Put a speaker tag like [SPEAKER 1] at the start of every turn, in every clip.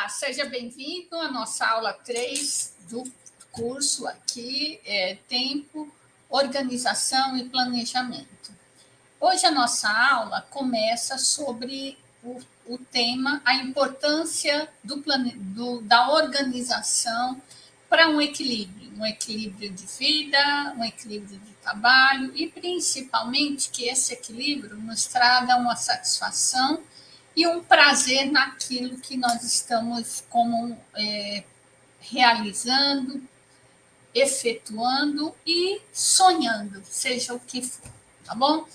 [SPEAKER 1] Seja bem-vindo à nossa aula 3 do curso aqui, Tempo, Organização e Planejamento. Hoje a nossa aula começa sobre o tema, a importância da organização para um equilíbrio de vida, um equilíbrio de trabalho e, principalmente, que esse equilíbrio nos traga uma satisfação e um prazer naquilo que nós estamos realizando, efetuando e sonhando, seja o que for, tá bom?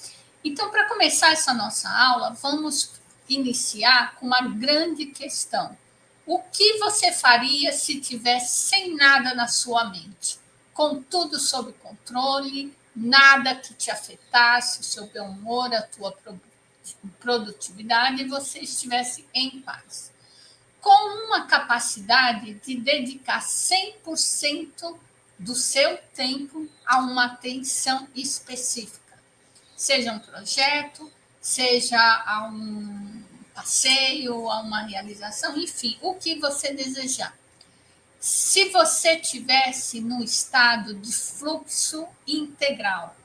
[SPEAKER 1] Então, para começar essa nossa aula, vamos iniciar com uma grande questão. O que você faria se tivesse sem nada na sua mente? Com tudo sob controle, nada que te afetasse, o seu bom humor, a tua produtividade, e você estivesse em paz. Com uma capacidade de dedicar 100% do seu tempo a uma atenção específica. Seja um projeto, seja a um passeio, a uma realização, enfim, o que você desejar. Se você tivesse no estado de fluxo integral.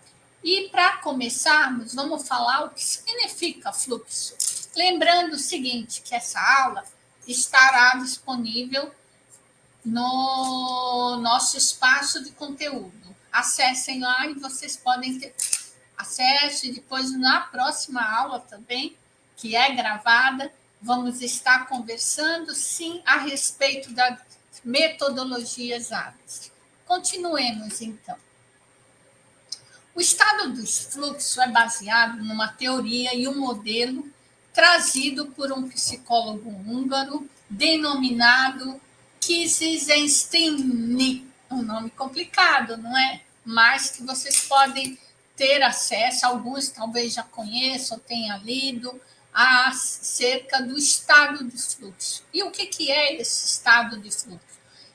[SPEAKER 1] E para começarmos, vamos falar o que significa fluxo. Lembrando o seguinte, que essa aula estará disponível no nosso espaço de conteúdo. Acessem lá e vocês podem ter acesso. E depois, na próxima aula também, que é gravada, vamos estar conversando, sim, a respeito das metodologias ágeis. Continuemos, então. O estado do fluxo é baseado numa teoria e um modelo trazido por um psicólogo húngaro denominado Kizizensztiny. Um nome complicado, não é? Mas que vocês podem ter acesso, alguns talvez já conheçam, tenham lido, acerca do estado de fluxo. E o que é esse estado de fluxo?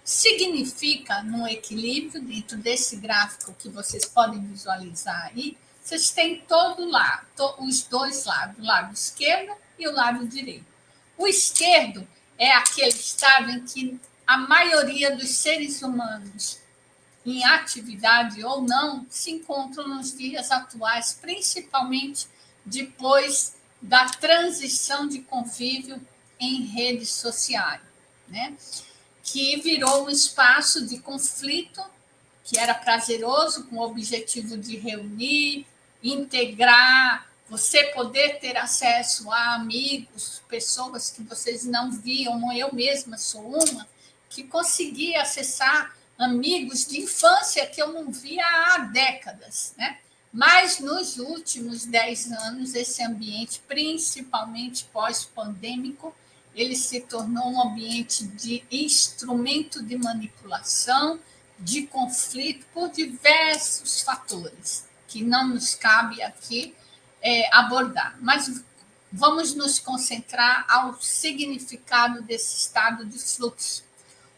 [SPEAKER 1] Significa, no equilíbrio, dentro desse gráfico que vocês podem visualizar aí, vocês têm todo lado, os dois lados, o lado esquerdo e o lado direito. O esquerdo é aquele estado em que a maioria dos seres humanos, em atividade ou não, se encontram nos dias atuais, principalmente depois da transição de convívio em redes sociais, né? Que virou um espaço de conflito, que era prazeroso, com o objetivo de reunir, integrar, você poder ter acesso a amigos, pessoas que vocês não viam, eu mesma sou uma, que conseguia acessar amigos de infância que eu não via há décadas, né? Mas nos últimos 10 anos, esse ambiente, principalmente pós-pandêmico, ele se tornou um ambiente de instrumento de manipulação, de conflito, por diversos fatores, que não nos cabe aqui abordar. Mas vamos nos concentrar ao significado desse estado de fluxo.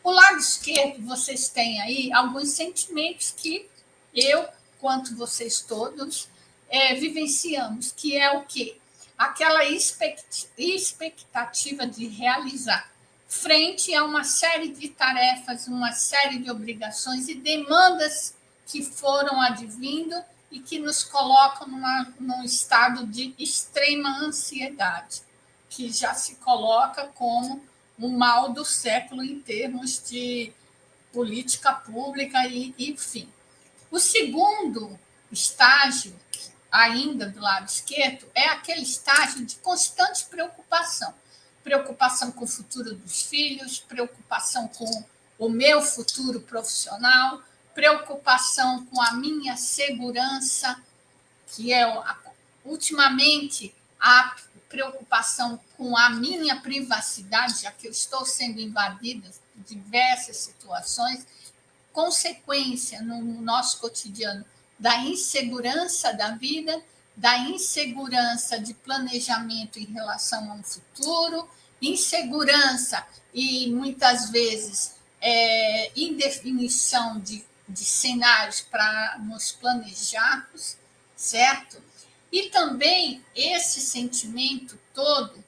[SPEAKER 1] O lado esquerdo, vocês têm aí alguns sentimentos que eu, quanto vocês todos, vivenciamos, que é o quê? Aquela expectativa de realizar frente a uma série de tarefas, uma série de obrigações e demandas que foram advindo e que nos colocam num estado de extrema ansiedade, que já se coloca como o mal do século em termos de política pública e enfim. O segundo estágio, ainda do lado esquerdo, é aquele estágio de constante preocupação. Preocupação com o futuro dos filhos, preocupação com o meu futuro profissional, preocupação com a minha segurança, que é, ultimamente, a preocupação com a minha privacidade, já que eu estou sendo invadida de diversas situações, consequência no nosso cotidiano da insegurança da vida, da insegurança de planejamento em relação a um futuro, insegurança e, muitas vezes, indefinição de cenários para nos planejarmos, certo? E também esse sentimento todo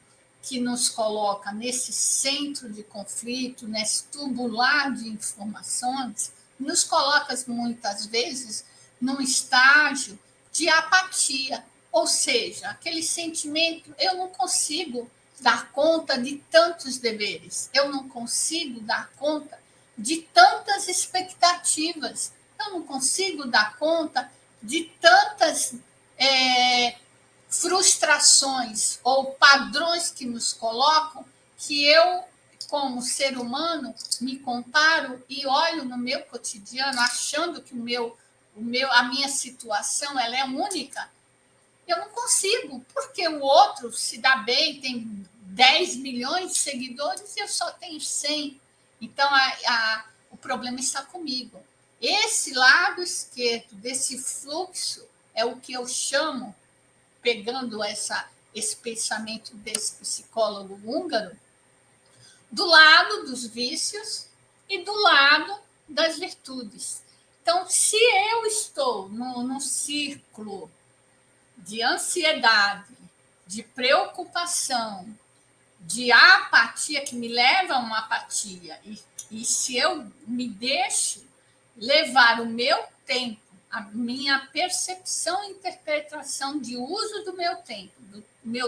[SPEAKER 1] que nos coloca nesse centro de conflito, nesse tubular de informações, nos coloca muitas vezes num estágio de apatia, ou seja, aquele sentimento, eu não consigo dar conta de tantos deveres, eu não consigo dar conta de tantas expectativas, eu não consigo dar conta de tantas frustrações ou padrões que nos colocam, que eu, como ser humano, me comparo e olho no meu cotidiano achando que a minha situação ela é única. Eu não consigo, porque o outro se dá bem, tem 10 milhões de seguidores e eu só tenho 100. Então, o problema está comigo. Esse lado esquerdo desse fluxo é o que eu chamo, pegando esse pensamento desse psicólogo húngaro, do lado dos vícios e do lado das virtudes. Então, se eu estou num círculo de ansiedade, de preocupação, de apatia, que me leva a uma apatia, e se eu me deixo levar o meu tempo, a minha percepção e interpretação de uso do meu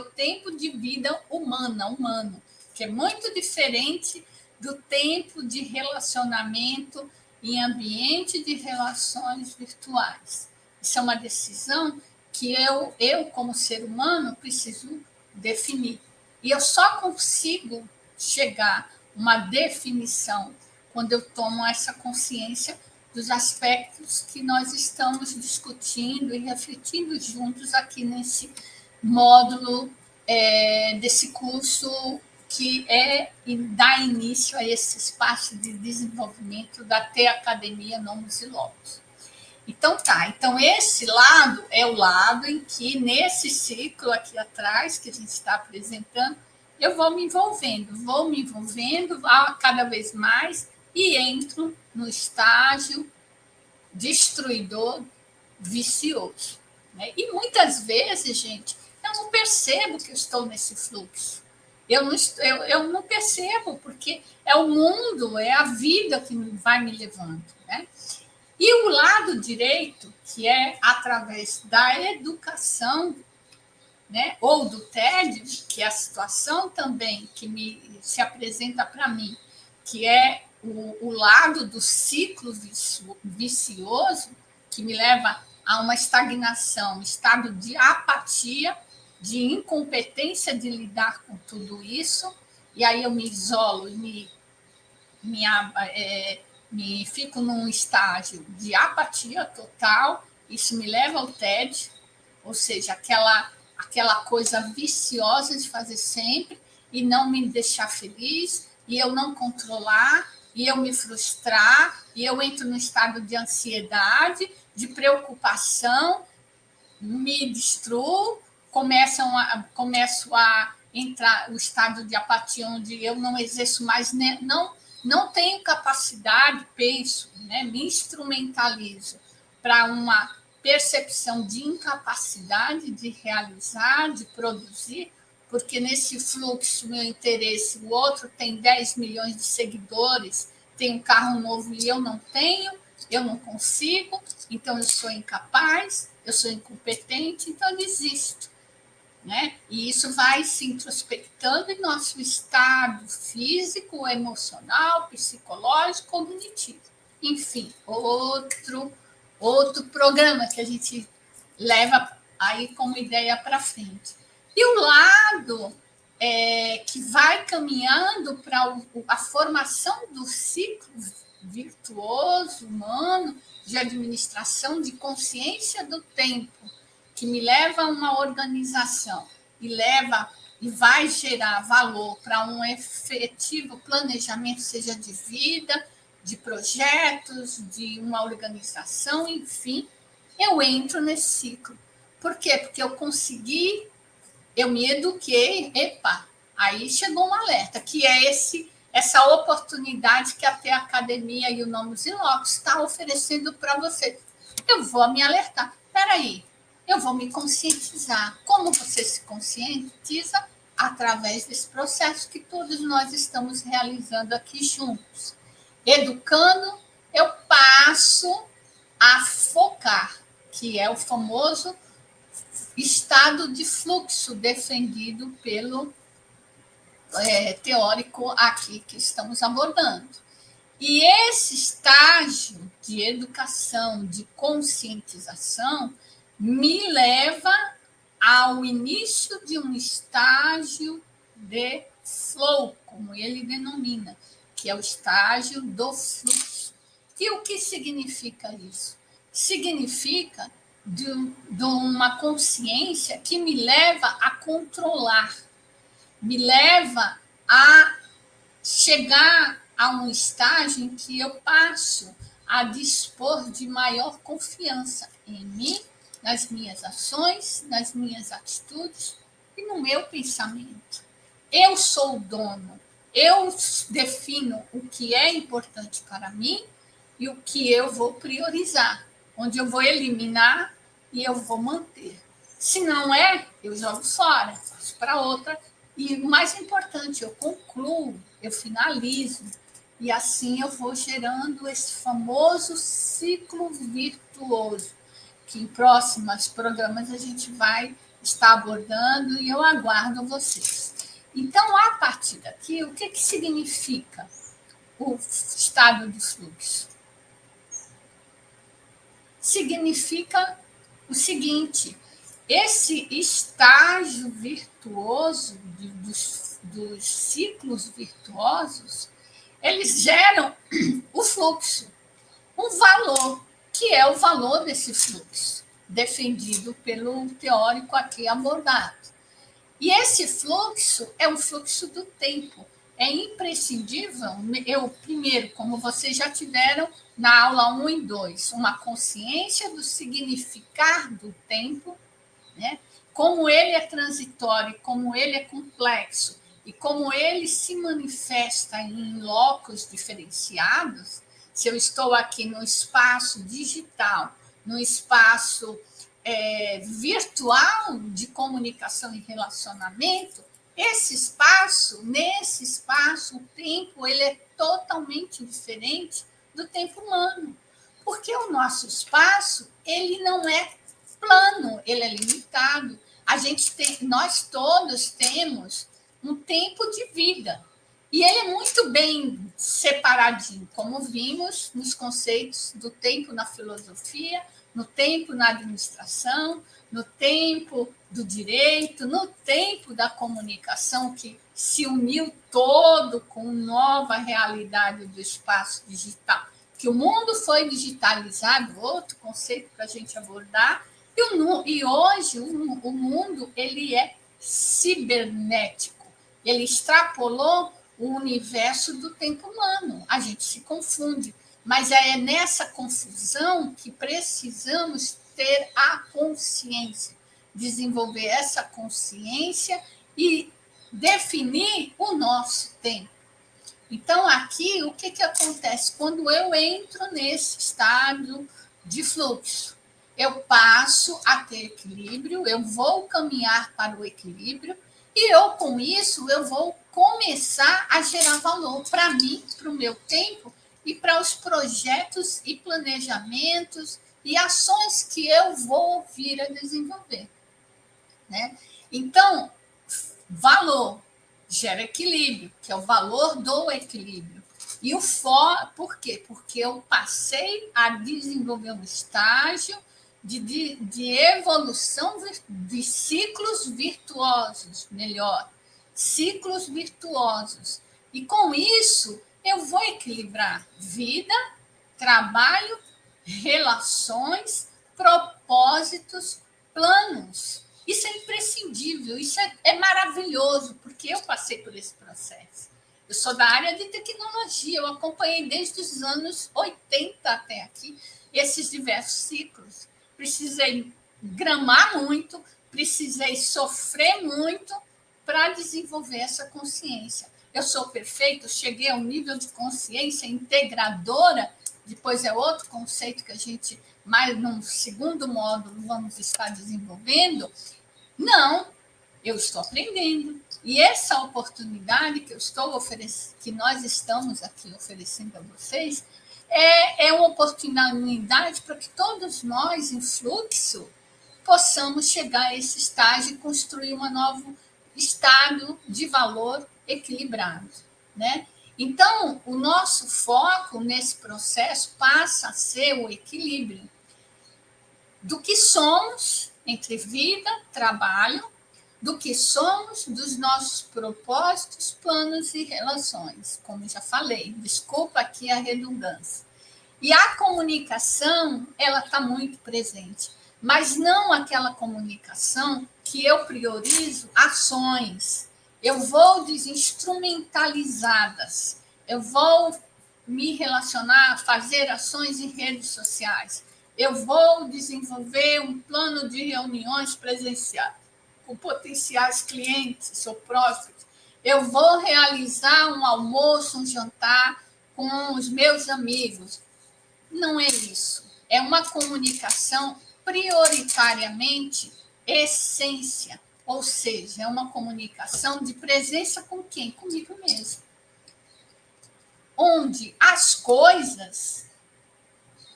[SPEAKER 1] tempo de vida humano, que é muito diferente do tempo de relacionamento em ambiente de relações virtuais. Isso é uma decisão que eu como ser humano, preciso definir. E eu só consigo chegar a uma definição quando eu tomo essa consciência dos aspectos que nós estamos discutindo e refletindo juntos aqui nesse módulo desse curso que dá início a esse espaço de desenvolvimento da Academia Nomos e Logos. Então tá, então esse lado é o lado em que nesse ciclo aqui atrás que a gente está apresentando, eu vou me envolvendo cada vez mais e entro no estágio destruidor vicioso. Né? E muitas vezes, gente, eu não percebo que eu estou nesse fluxo. Eu não percebo, porque é o mundo, é a vida que vai me levando. Né? E o lado direito, que é através da educação, né, ou do tédio, que é a situação também que se apresenta para mim, que é o lado do ciclo vicioso, que me leva a uma estagnação, um estado de apatia, de incompetência de lidar com tudo isso, e aí eu me isolo e me fico num estágio de apatia total, isso me leva ao tédio, ou seja, aquela coisa viciosa de fazer sempre e não me deixar feliz, e eu não controlar, e eu me frustrar, e eu entro no estado de ansiedade, de preocupação, me destruo, começo a entrar o estado de apatia, onde eu não exerço mais, não tenho capacidade, penso, né, me instrumentalizo para uma percepção de incapacidade de realizar, de produzir, porque nesse fluxo, meu interesse, o outro tem 10 milhões de seguidores, tem um carro novo e eu não tenho, eu não consigo, então eu sou incapaz, eu sou incompetente, então eu desisto. Né? E isso vai se introspectando em nosso estado físico, emocional, psicológico, cognitivo. Enfim, outro programa que a gente leva aí como ideia para frente. E o lado que vai caminhando para a formação do ciclo virtuoso, humano, de administração, de consciência do tempo, que me leva a uma organização e vai gerar valor para um efetivo planejamento, seja de vida, de projetos, de uma organização, enfim, eu entro nesse ciclo. Por quê? Porque eu me eduquei, aí chegou um alerta, que é essa oportunidade que até a Academia e o Nomos e Logos está oferecendo para você. Eu vou me alertar. Espera aí, eu vou me conscientizar. Como você se conscientiza? através desse processo que todos nós estamos realizando aqui juntos. Educando, eu passo a focar, que é o famoso estado de fluxo defendido pelo teórico aqui que estamos abordando. E esse estágio de educação, de conscientização, me leva ao início de um estágio de flow, como ele denomina, que é o estágio do fluxo. E o que significa isso? Significa de uma consciência que me leva a controlar, me leva a chegar a um estágio em que eu passo a dispor de maior confiança em mim, nas minhas ações, nas minhas atitudes e no meu pensamento. Eu sou o dono, eu defino o que é importante para mim e o que eu vou priorizar, onde eu vou eliminar e eu vou manter. Se não é, eu jogo fora, passo para outra. E o mais importante, eu concluo, eu finalizo. E assim eu vou gerando esse famoso ciclo virtuoso, que em próximos programas a gente vai estar abordando e eu aguardo vocês. Então, a partir daqui, o que significa o estado de fluxo? Significa o seguinte: esse estágio virtuoso dos ciclos virtuosos, eles geram o fluxo, um valor, que é o valor desse fluxo, defendido pelo teórico aqui abordado. E esse fluxo é o fluxo do tempo. É imprescindível, eu primeiro, como vocês já tiveram na aula 1 e 2, uma consciência do significar do tempo, né? Como ele é transitório, como ele é complexo e como ele se manifesta em locos diferenciados. Se eu estou aqui no espaço digital, no espaço virtual de comunicação e relacionamento, nesse espaço, o tempo ele é totalmente diferente do tempo humano, porque o nosso espaço ele não é plano, ele é limitado. Nós todos temos um tempo de vida e ele é muito bem separadinho, como vimos nos conceitos do tempo na filosofia, no tempo na administração, no tempo do direito, no tempo da comunicação, que se uniu todo com nova realidade do espaço digital, que o mundo foi digitalizado, outro conceito para a gente abordar, e hoje o mundo ele é cibernético, ele extrapolou o universo do tempo humano, a gente se confunde. Mas é nessa confusão que precisamos ter a consciência, desenvolver essa consciência e definir o nosso tempo. Então, aqui, o que acontece? Quando eu entro nesse estado de fluxo, eu passo a ter equilíbrio, eu vou caminhar para o equilíbrio, e eu, com isso, eu vou começar a gerar valor para mim, para o meu tempo, e para os projetos e planejamentos e ações que eu vou vir a desenvolver, né? Então, valor gera equilíbrio, que é o valor do equilíbrio. E por quê? Porque eu passei a desenvolver um estágio de evolução de ciclos virtuosos, melhor, ciclos virtuosos. E com isso, eu vou equilibrar vida, trabalho, relações, propósitos, planos. Isso é imprescindível, isso é maravilhoso, porque eu passei por esse processo. Eu sou da área de tecnologia, eu acompanhei desde os anos 80 até aqui esses diversos ciclos. Precisei gramar muito, precisei sofrer muito para desenvolver essa consciência. Eu sou perfeito, cheguei a um nível de consciência integradora, depois é outro conceito que a gente, mais num segundo módulo, vamos estar desenvolvendo. Não, eu estou aprendendo. E essa oportunidade que eu estou oferecendo, que nós estamos aqui oferecendo a vocês, é uma oportunidade para que todos nós, em fluxo, possamos chegar a esse estágio e construir um novo estado de valor equilibrado, né? Então, o nosso foco nesse processo passa a ser o equilíbrio do que somos entre vida, trabalho, do que somos, dos nossos propósitos, planos e relações, como já falei. Desculpa aqui a redundância. E a comunicação, ela está muito presente, mas não aquela comunicação que eu priorizo ações. Eu vou desinstrumentalizadas. Eu vou me relacionar, fazer ações em redes sociais. Eu vou desenvolver um plano de reuniões presenciais com potenciais clientes ou próximos. Eu vou realizar um almoço, um jantar com os meus amigos. Não é isso. É uma comunicação prioritariamente essência, ou seja, é uma comunicação de presença com quem? Comigo mesmo. Onde as coisas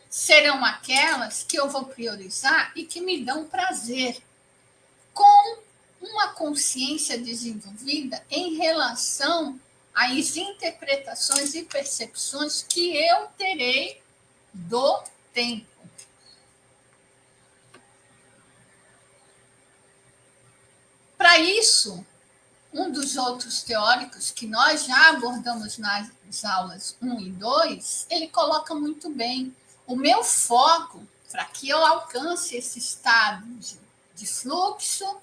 [SPEAKER 1] serão aquelas que eu vou priorizar e que me dão prazer, com uma consciência desenvolvida em relação às interpretações e percepções que eu terei do tempo. Para isso, um dos outros teóricos que nós já abordamos nas aulas 1 e 2, ele coloca muito bem. O meu foco, para que eu alcance esse estado de fluxo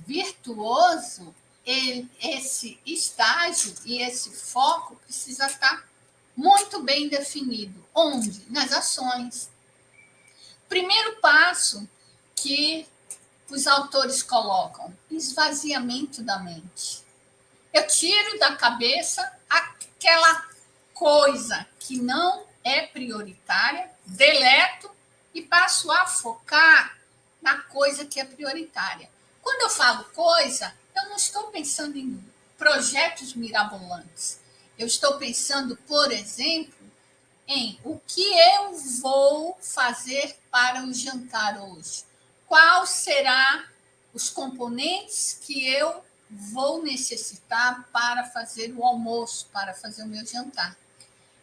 [SPEAKER 1] virtuoso, esse estágio e esse foco precisa estar muito bem definido. Onde? Nas ações. Primeiro passo que os autores colocam: esvaziamento da mente. Eu tiro da cabeça aquela coisa que não é prioritária, deleto e passo a focar na coisa que é prioritária. Quando eu falo coisa, eu não estou pensando em projetos mirabolantes. Eu estou pensando, por exemplo, em o que eu vou fazer para o jantar hoje. Qual será os componentes que eu vou necessitar para fazer o almoço, para fazer o meu jantar.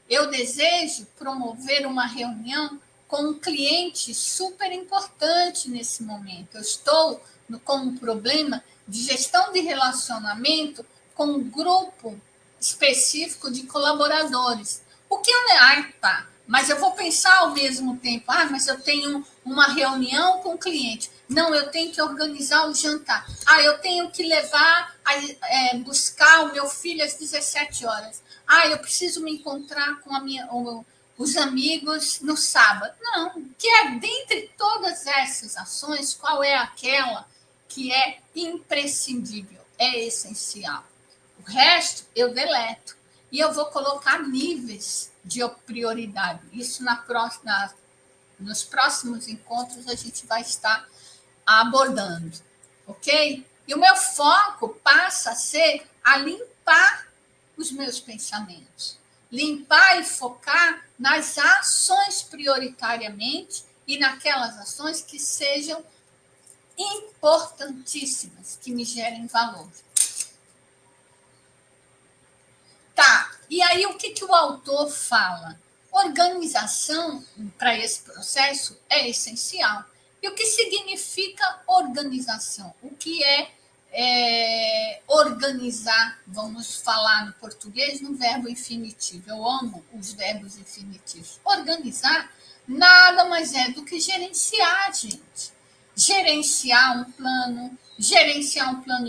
[SPEAKER 1] Eu desejo promover uma reunião com um cliente super importante nesse momento. Eu estou com um problema de gestão de relacionamento com um grupo específico de colaboradores. O que eu... tá, mas eu vou pensar ao mesmo tempo, mas eu tenho uma reunião com o cliente. Não, eu tenho que organizar o jantar. Eu tenho que levar, buscar o meu filho às 17 horas. Eu preciso me encontrar com os amigos no sábado. Não, que é dentre todas essas ações, qual é aquela que é imprescindível, é essencial. O resto eu deleto. E eu vou colocar níveis de prioridade. Isso nos próximos encontros a gente vai estar abordando, ok? E o meu foco passa a ser a limpar os meus pensamentos. Limpar e focar nas ações prioritariamente e naquelas ações que sejam importantíssimas, que me gerem valor. Tá, e aí o que o autor fala? Organização para esse processo é essencial. E o que significa organização? O que é organizar? Vamos falar no português no verbo infinitivo. Eu amo os verbos infinitivos. Organizar nada mais é do que gerenciar, gente. Gerenciar um plano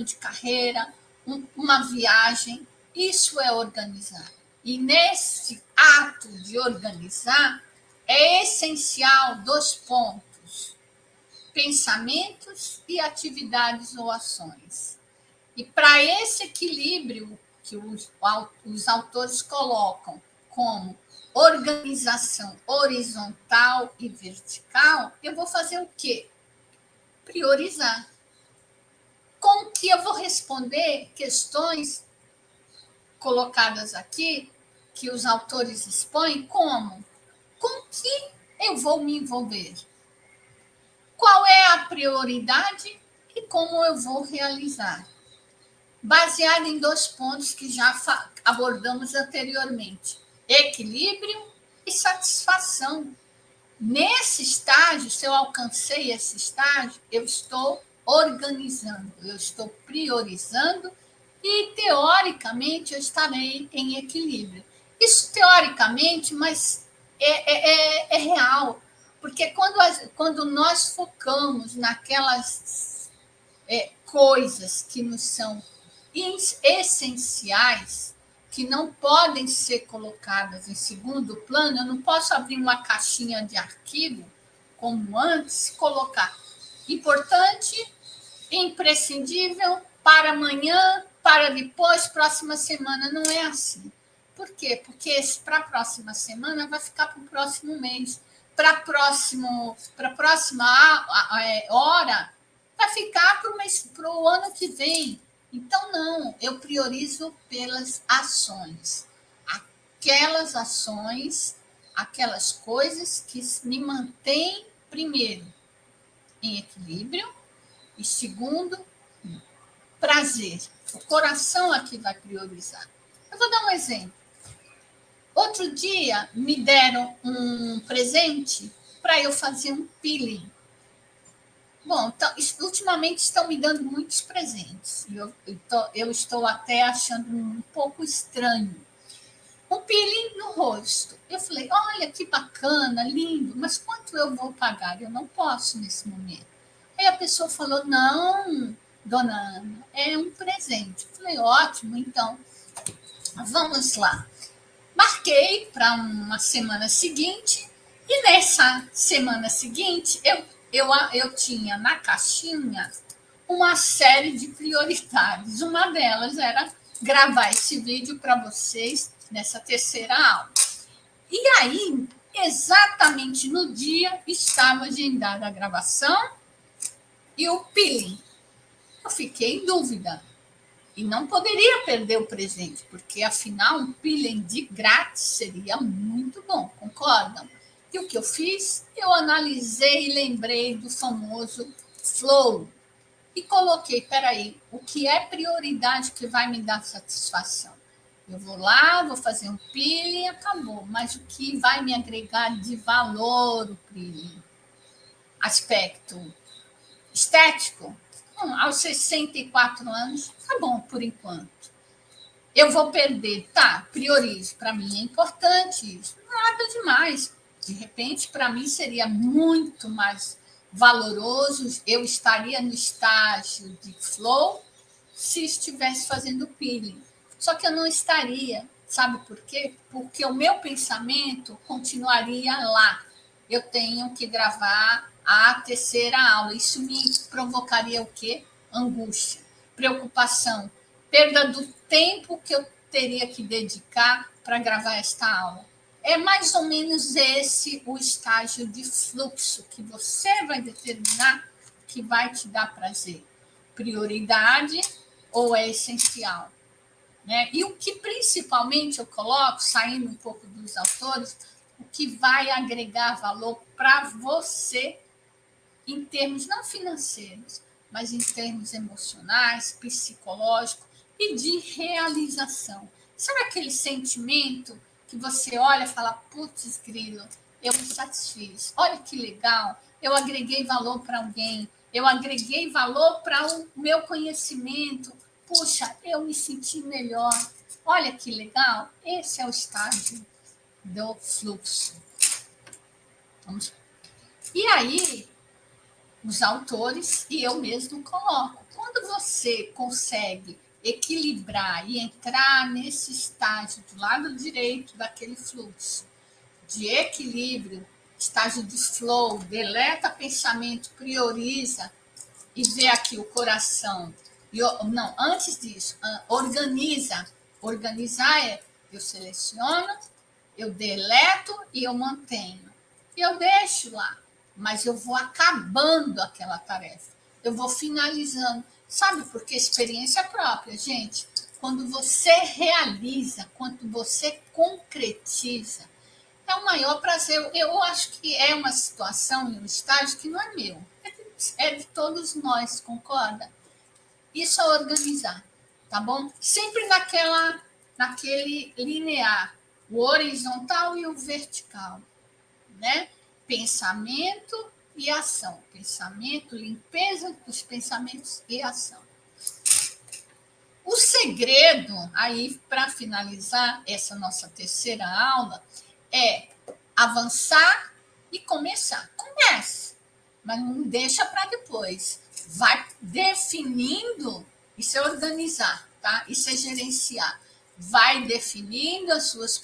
[SPEAKER 1] de carreira, uma viagem. Isso é organizar. E nesse ato de organizar, é essencial 2 pontos: pensamentos e atividades ou ações. E para esse equilíbrio que os autores colocam como organização horizontal e vertical, eu vou fazer o quê? Priorizar. com que eu vou responder questões colocadas aqui, que os autores expõem, como? Com que eu vou me envolver? Qual é a prioridade e como eu vou realizar? Baseado em 2 pontos que já abordamos anteriormente: equilíbrio e satisfação. Nesse estágio, se eu alcancei esse estágio, eu estou organizando, eu estou priorizando e, teoricamente, eu estarei em equilíbrio. Isso teoricamente, mas é real, porque quando nós focamos naquelas coisas que nos são essenciais, que não podem ser colocadas em segundo plano, eu não posso abrir uma caixinha de arquivo, como antes, colocar importante, imprescindível, para amanhã, para depois, próxima semana. Não é assim. Por quê? Porque para a próxima semana vai ficar para o próximo mês. Para a próxima hora, vai ficar para o ano que vem. Então, não, eu priorizo pelas ações. Aquelas ações, aquelas coisas que me mantêm, primeiro, em equilíbrio, e segundo, prazer. O coração aqui vai priorizar. Eu vou dar um exemplo. Outro dia me deram um presente para eu fazer um peeling. Bom, então, ultimamente estão me dando muitos presentes. Eu estou até achando um pouco estranho. Um peeling no rosto. Eu falei, olha que bacana, lindo, mas quanto eu vou pagar? Eu não posso nesse momento. Aí a pessoa falou, não, dona Ana, é um presente. Eu falei, ótimo, então, vamos lá. Marquei para uma semana seguinte, e nessa semana seguinte, eu tinha na caixinha uma série de prioridades. Uma delas era gravar esse vídeo para vocês nessa terceira aula. E aí, exatamente no dia, estava agendada a gravação e o peeling. Eu fiquei em dúvida. E não poderia perder o presente, porque afinal um peeling de grátis seria muito bom, concordam? E o que eu fiz? Eu analisei e lembrei do famoso flow. E coloquei, peraí, o que é prioridade que vai me dar satisfação? Eu vou lá, vou fazer um peeling e acabou. Mas o que vai me agregar de valor o peeling? Aspecto estético? Aos 64 anos, tá bom por enquanto. Eu vou perder, tá, priorizo. Para mim é importante isso. Nada demais. De repente, para mim seria muito mais valoroso, eu estaria no estágio de flow se estivesse fazendo peeling. Só que eu não estaria. Sabe por quê? Porque o meu pensamento continuaria lá. Eu tenho que gravar a terceira aula. Isso me provocaria o quê? Angústia, preocupação, perda do tempo que eu teria que dedicar para gravar esta aula. É mais ou menos esse o estágio de fluxo que você vai determinar que vai te dar prazer. Prioridade ou é essencial? Né? E o que principalmente eu coloco, saindo um pouco dos autores, o que vai agregar valor para você em termos não financeiros, mas em termos emocionais, psicológicos e de realização. Sabe aquele sentimento que você olha e fala, putz, grilo, eu me satisfiz. Olha que legal, eu agreguei valor para alguém, eu agreguei valor para o meu conhecimento. Puxa, eu me senti melhor. Olha que legal, esse é o estágio do fluxo. Vamos. E aí, os autores e eu mesmo coloco. Quando você consegue equilibrar e entrar nesse estágio do lado direito daquele fluxo, de equilíbrio, estágio de flow, deleta pensamento, prioriza e vê aqui o coração. Não, antes disso, organiza. Organizar é eu seleciono, eu deleto e eu mantenho. E eu deixo lá, mas eu vou acabando aquela tarefa. Eu vou finalizando. Sabe por que experiência própria, gente? Quando você realiza, quando você concretiza, é o maior prazer. Eu acho que é uma situação e um estágio que não é meu, é de todos nós, concorda? Isso é organizar, tá bom? Sempre naquele linear, o horizontal e o vertical, né? Pensamento e ação. Pensamento, limpeza dos pensamentos e ação. O segredo, aí, para finalizar essa nossa terceira aula, é avançar e começar. Comece, mas não deixa para depois. Vai definindo, isso é organizar, tá? Isso é gerenciar. Vai definindo as suas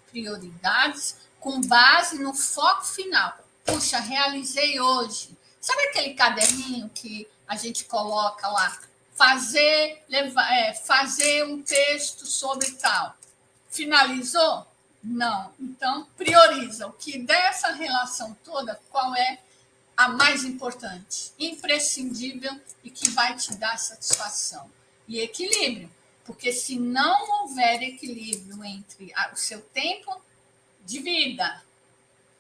[SPEAKER 1] prioridades com base no foco final. Puxa, realizei hoje. Sabe aquele caderninho que a gente coloca lá? Fazer um texto sobre tal. Finalizou? Não. Então, prioriza. O que dessa relação toda, qual é a mais importante, imprescindível e que vai te dar satisfação? E equilíbrio. Porque se não houver equilíbrio entre o seu tempo de vida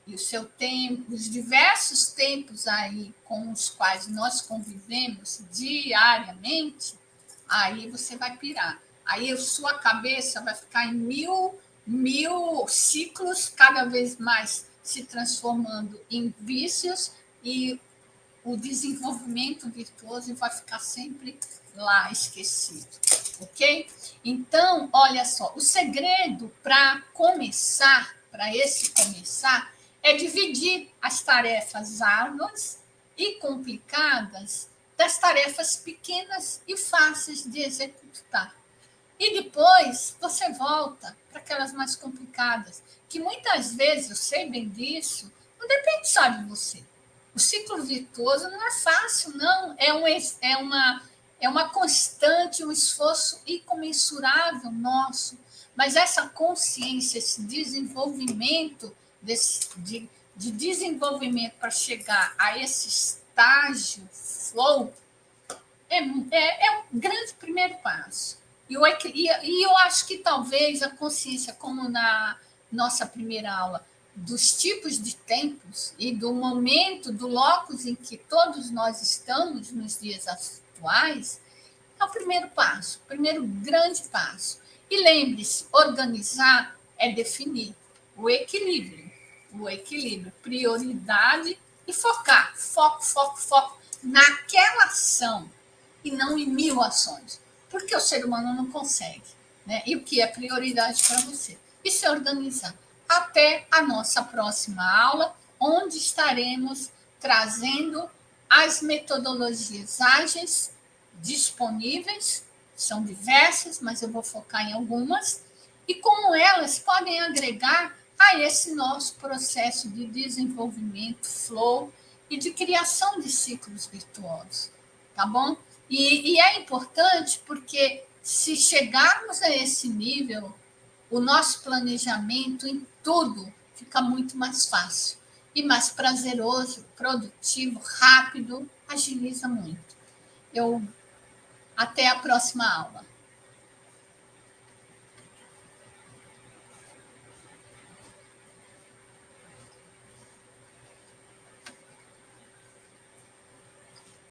[SPEAKER 1] e o seu tempo, os diversos tempos aí com os quais nós convivemos diariamente, aí você vai pirar. Aí a sua cabeça vai ficar em mil ciclos, cada vez mais se transformando em vícios, e o desenvolvimento virtuoso vai ficar sempre lá esquecido, ok? Então, olha só, o segredo para começar, para esse começar, é dividir as tarefas árduas e complicadas das tarefas pequenas e fáceis de executar. E depois você volta para aquelas mais complicadas, que muitas vezes, eu sei bem disso, não depende só de você. O ciclo virtuoso não é fácil, não. É uma constante, um esforço incomensurável nosso. Mas essa consciência, esse desenvolvimento, de desenvolvimento para chegar a esse estágio flow, é um grande primeiro passo. E eu acho que talvez a consciência, como na nossa primeira aula, dos tipos de tempos e do momento, do locus em que todos nós estamos nos dias atuais, é o primeiro passo, o primeiro grande passo. E lembre-se, organizar é definir o equilíbrio, prioridade e focar, foco naquela ação e não em 1000 ações, porque o ser humano não consegue, né? E o que é prioridade para você? Isso é organizar. Até a nossa próxima aula, onde estaremos trazendo as metodologias ágeis disponíveis, são diversas, mas eu vou focar em algumas, e como elas podem agregar a esse nosso processo de desenvolvimento, flow e de criação de ciclos virtuosos, tá bom? E é importante porque se chegarmos a esse nível, o nosso planejamento em tudo fica muito mais fácil e mais prazeroso, produtivo, rápido, agiliza muito. Até a próxima aula.